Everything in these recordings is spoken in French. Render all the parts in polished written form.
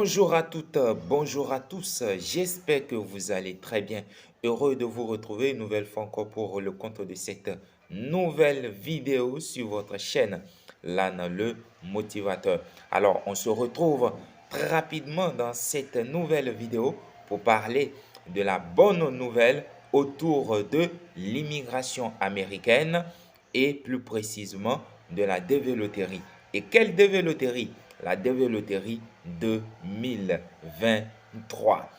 Bonjour à toutes, bonjour à tous. J'espère que vous allez très bien. Heureux de vous retrouver une nouvelle fois encore pour le compte de cette nouvelle vidéo sur votre chaîne, Lan le motivateur. Alors, on se retrouve très rapidement dans cette nouvelle vidéo pour parler de la bonne nouvelle autour de l'immigration américaine et plus précisément de la dévéloterie. Et quelle dévéloterie? La dévéloterie 2023.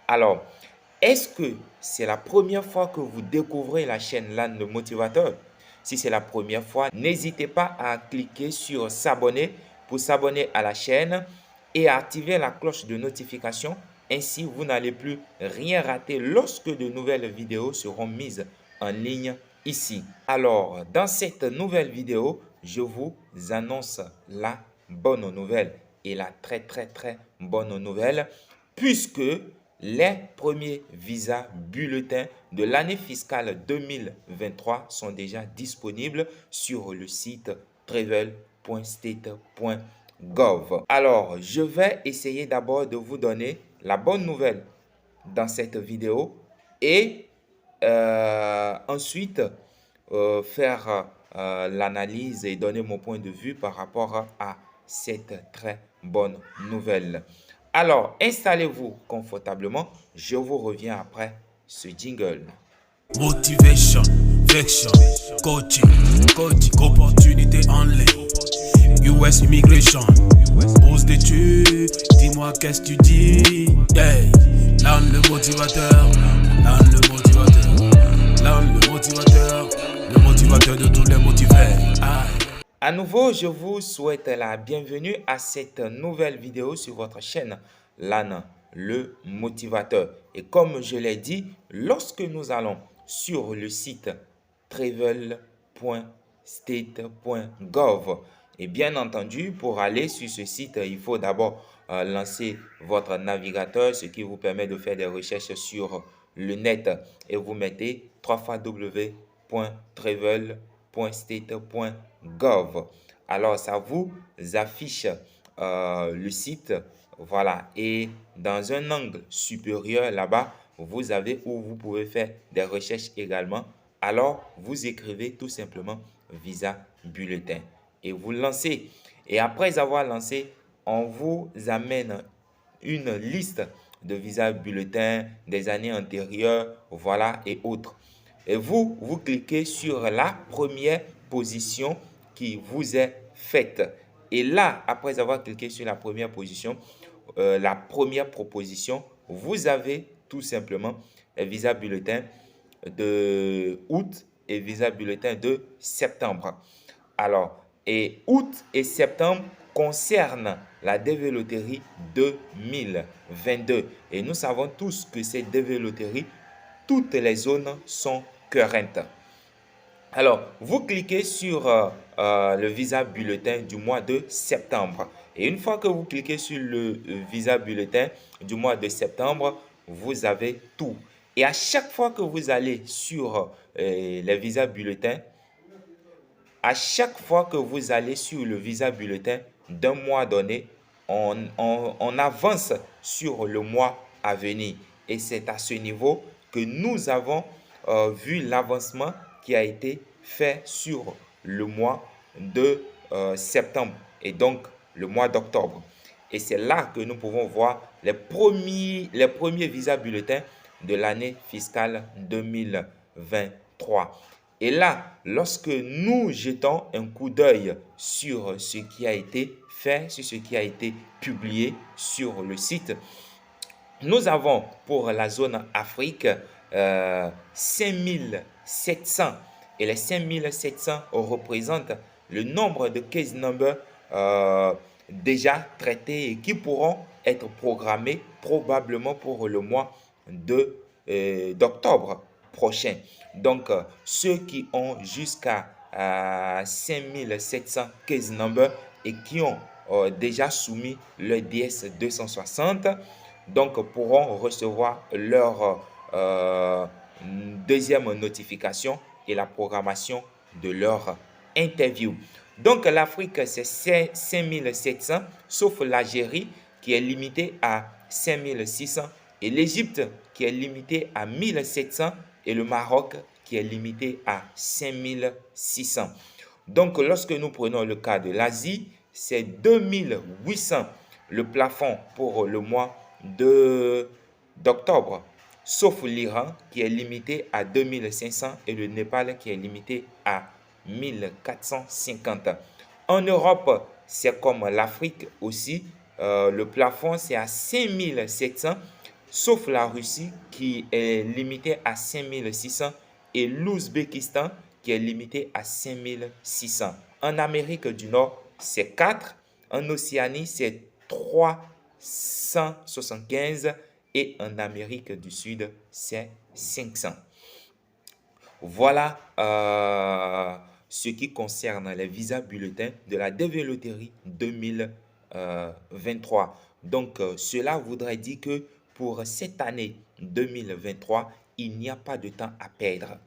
Alors, est-ce que c'est la première fois que vous découvrez la chaîne Lan le motivateur? Si c'est la première fois, n'hésitez pas à cliquer sur s'abonner pour s'abonner à la chaîne et à activer la cloche de notification. Ainsi, vous n'allez plus rien rater lorsque de nouvelles vidéos seront mises en ligne ici. Alors, dans cette nouvelle vidéo, je vous annonce la bonne nouvelle et la très bonne nouvelle puisque les premiers visas bulletins de l'année fiscale 2023 sont déjà disponibles sur le site travel.state.gov. Alors, je vais essayer d'abord de vous donner la bonne nouvelle dans cette vidéo et ensuite faire l'analyse et donner mon point de vue par rapport à cette très bonne nouvelle. Alors, installez-vous confortablement. Je vous reviens après ce jingle. Motivation, vection, coaching, opportunité en ligne, US Immigration, pose d'études, dis-moi qu'est-ce que tu dis, hey, Lan le motivateur, Lan le motivateur, Lan le motivateur de tous les motivés. À nouveau, je vous souhaite la bienvenue à cette nouvelle vidéo sur votre chaîne Lan le motivateur. Et comme je l'ai dit, lorsque nous allons sur le site travel.state.gov, et bien entendu, pour aller sur ce site, il faut d'abord lancer votre navigateur, ce qui vous permet de faire des recherches sur le net. Et vous mettez www.travel.state.gov. Alors, ça vous affiche le site. Voilà. Et dans un angle supérieur là-bas, vous avez où vous pouvez faire des recherches également. Alors, vous écrivez tout simplement visa bulletin et vous lancez. Et après avoir lancé, on vous amène une liste de visas bulletins des années antérieures, voilà, et autres. Et vous cliquez sur la première position qui vous est faite. Et là, après avoir cliqué sur la première position, la première proposition, vous avez tout simplement les visas bulletins de août et visa bulletin de septembre. Alors, et août et septembre concernent la dévéloterie 2022. Et nous savons tous que cette dévéloterie, toutes les zones sont currentes. Alors, vous cliquez sur le visa bulletin du mois de septembre. Et une fois que vous cliquez sur le visa bulletin du mois de septembre, vous avez tout. Et à chaque fois que vous allez sur les visas bulletins, à chaque fois que vous allez sur le visa bulletin d'un mois donné, on avance sur le mois à venir. Et c'est à ce niveau que nous avons vu l'avancement qui a été fait sur le mois de septembre et donc le mois d'octobre. Et c'est là que nous pouvons voir les premiers visas bulletins de l'année fiscale 2023. Et là, lorsque nous jetons un coup d'œil sur ce qui a été fait, sur ce qui a été publié sur le site, nous avons pour la zone Afrique 5700. Et les 5700 représentent le nombre de case numbers déjà traités et qui pourront être programmés probablement pour le mois d'octobre prochain. Donc, ceux qui ont jusqu'à 5700 case numbers et qui ont déjà soumis le DS 260, donc pourront recevoir leur deuxième notification et la programmation de leur interview. Donc, l'Afrique, c'est 5700, sauf l'Algérie qui est limité à 5600 et l'Égypte qui est limité à 1700 et le Maroc qui est limité à 5600. Donc, lorsque nous prenons le cas de l'Asie, c'est 2800 le plafond pour le mois d'octobre, sauf l'Iran qui est limité à 2500 et le Népal qui est limité à 1450. En Europe, c'est comme l'Afrique aussi, le plafond c'est à 5700, sauf la Russie qui est limitée à 5600 et l'Ouzbékistan qui est limité à 5600. En Amérique du Nord, c'est 4. En Océanie, c'est 375 et en Amérique du Sud, c'est 500. Voilà ce qui concerne les visas bulletins de la DV Loterie 2023. Donc, cela voudrait dire que pour cette année 2023, il n'y a pas de temps à perdre.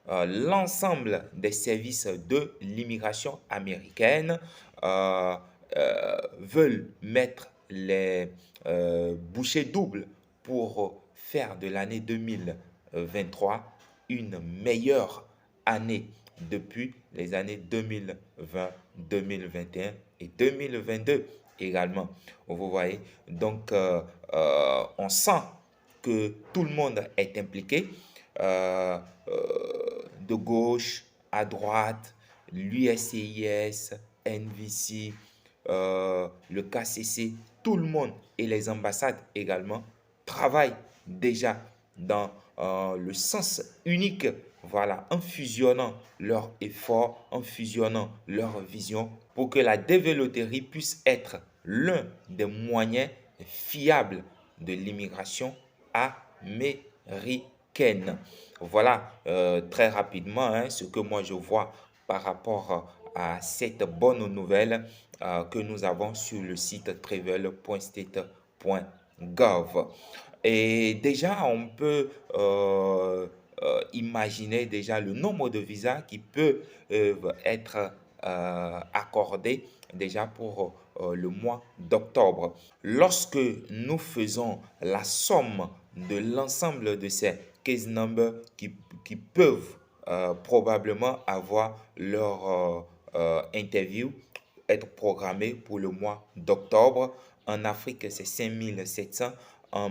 L'ensemble des services de l'immigration américaine veulent mettre les bouchées doubles pour faire de l'année 2023 une meilleure année depuis les années 2020, 2021 et 2022 également. Vous voyez, donc on sent que tout le monde est impliqué, de gauche à droite, l'USCIS, NVC, le KCC, tout le monde et les ambassades également travaillent déjà dans le sens unique, voilà, en fusionnant leurs efforts, en fusionnant leurs visions pour que la DV Loterie puisse être l'un des moyens fiables de l'immigration américaine. Voilà très rapidement ce que moi je vois par rapport à cette bonne nouvelle que nous avons sur le site travel.state.gov. Et déjà, on peut imaginer déjà le nombre de visas qui peuvent être accordés déjà pour le mois d'octobre. Lorsque nous faisons la somme de l'ensemble de ces case numbers qui peuvent probablement avoir leur interview être programmée pour le mois d'octobre. En Afrique, c'est 5700. En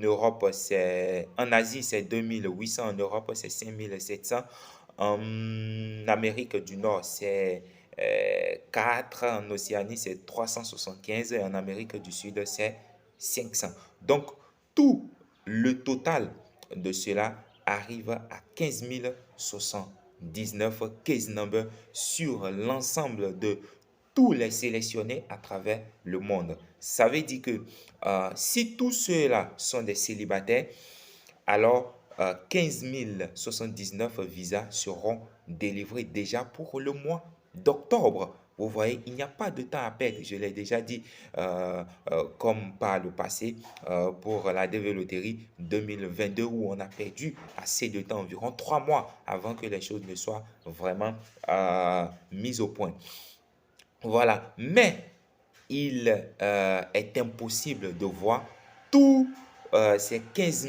Europe, en Asie, c'est 2800. En Europe, c'est 5700. En Amérique du Nord, c'est 4. En Océanie, c'est 375. Et en Amérique du Sud, c'est 500. Donc, tout le total de cela arrive à 15 079 case numbers sur l'ensemble de tous les sélectionnés à travers le monde. Ça veut dire que si tous ceux-là sont des célibataires, alors 15 079 visas seront délivrés déjà pour le mois d'octobre. Vous voyez, il n'y a pas de temps à perdre. Je l'ai déjà dit comme par le passé pour la DV Loterie 2022 où on a perdu assez de temps, environ 3 mois avant que les choses ne soient vraiment mises au point. Voilà, mais il est impossible de voir tous ces 15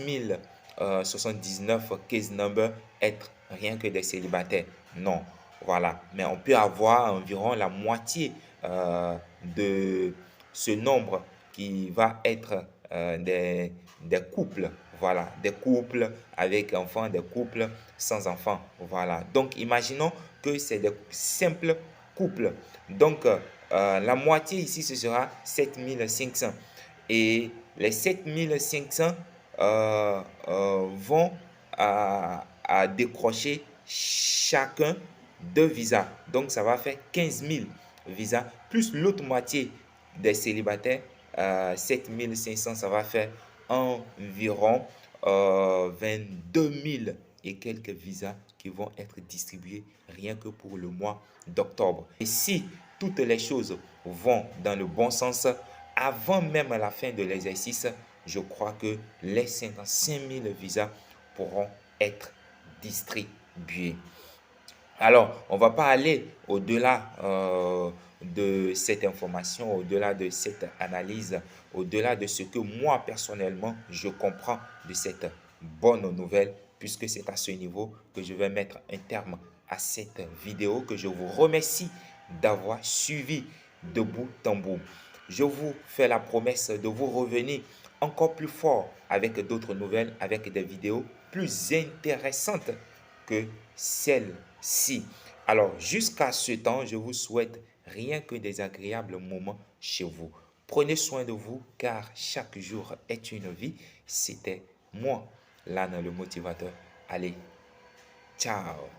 079 case numbers être rien que des célibataires. Non, voilà, mais on peut avoir environ la moitié de ce nombre qui va être des couples. Voilà, des couples avec enfants, des couples sans enfants. Voilà, donc imaginons que c'est des simples couples. Donc, la moitié ici, ce sera 7500. Et les 7500 vont à décrocher chacun 2 visas. Donc, ça va faire 15 000 visas. Plus l'autre moitié des célibataires, 7500, ça va faire environ 22 000 et quelques visas qui vont être distribués rien que pour le mois d'octobre. Et si toutes les choses vont dans le bon sens, avant même la fin de l'exercice, je crois que les 55 000 visas pourront être distribués. Alors, on ne va pas aller au-delà de cette information, au-delà de cette analyse, au-delà de ce que moi, personnellement, je comprends de cette bonne nouvelle, puisque c'est à ce niveau que je vais mettre un terme à cette vidéo, que je vous remercie d'avoir suivi de bout en bout. Je vous fais la promesse de vous revenir encore plus fort avec d'autres nouvelles, avec des vidéos plus intéressantes que celle-ci. Alors, jusqu'à ce temps, je vous souhaite rien que des agréables moments chez vous. Prenez soin de vous car chaque jour est une vie. C'était moi, l'âne le motivateur. Allez, ciao.